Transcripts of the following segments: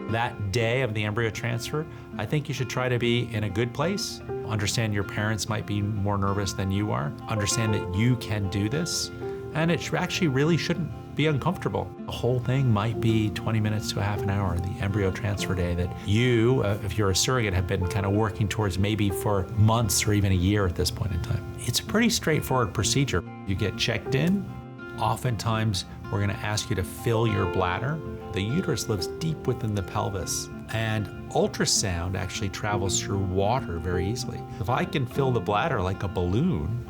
That day of the embryo transfer, I think you should try to be in a good place. Understand your parents might be more nervous than you are. Understand that you can do this. And it actually really shouldn't be uncomfortable. The whole thing might be 20 minutes to a half an hour, the embryo transfer day that you, if you're a surrogate, have been kind of working towards maybe for months or even a year at this point in time. It's a pretty straightforward procedure. You get checked in. Oftentimes, we're gonna ask you to fill your bladder. The uterus lives deep within the pelvis, and ultrasound actually travels through water very easily. If I can fill the bladder like a balloon,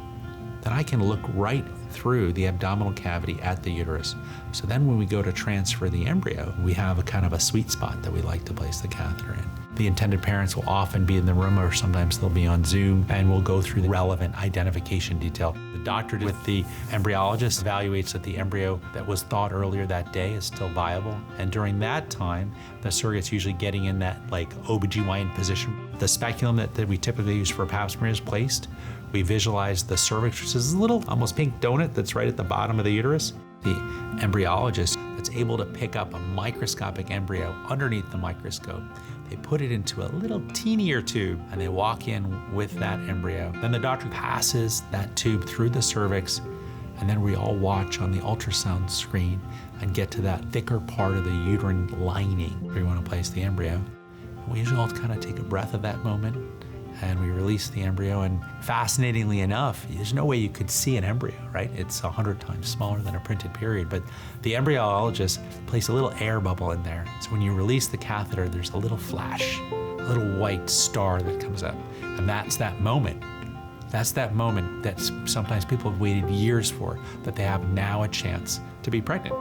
then I can look right through the abdominal cavity at the uterus. So then when we go to transfer the embryo, we have a kind of a sweet spot that we like to place the catheter in. The intended parents will often be in the room, or sometimes they'll be on Zoom, and we'll go through the relevant identification detail. The doctor with the embryologist evaluates that the embryo that was thought earlier that day is still viable. And during that time, the surrogate's usually getting in that like OBGYN position. The speculum that we typically use for pap smear is placed. We visualize the cervix, which is a little almost pink donut that's right at the bottom of the uterus. The embryologist that's able to pick up a microscopic embryo underneath the microscope. They put it into a little teenier tube and they walk in with that embryo. Then the doctor passes that tube through the cervix, and then we all watch on the ultrasound screen and get to that thicker part of the uterine lining where we want to place the embryo. And we usually all kind of take a breath at that moment, and we release the embryo. And fascinatingly enough, there's no way you could see an embryo, right? It's 100 times smaller than a printed period, but the embryologist placed a little air bubble in there. So when you release the catheter, there's a little flash, a little white star that comes up. And that's that moment. That's that moment that sometimes people have waited years for, that they have now a chance to be pregnant.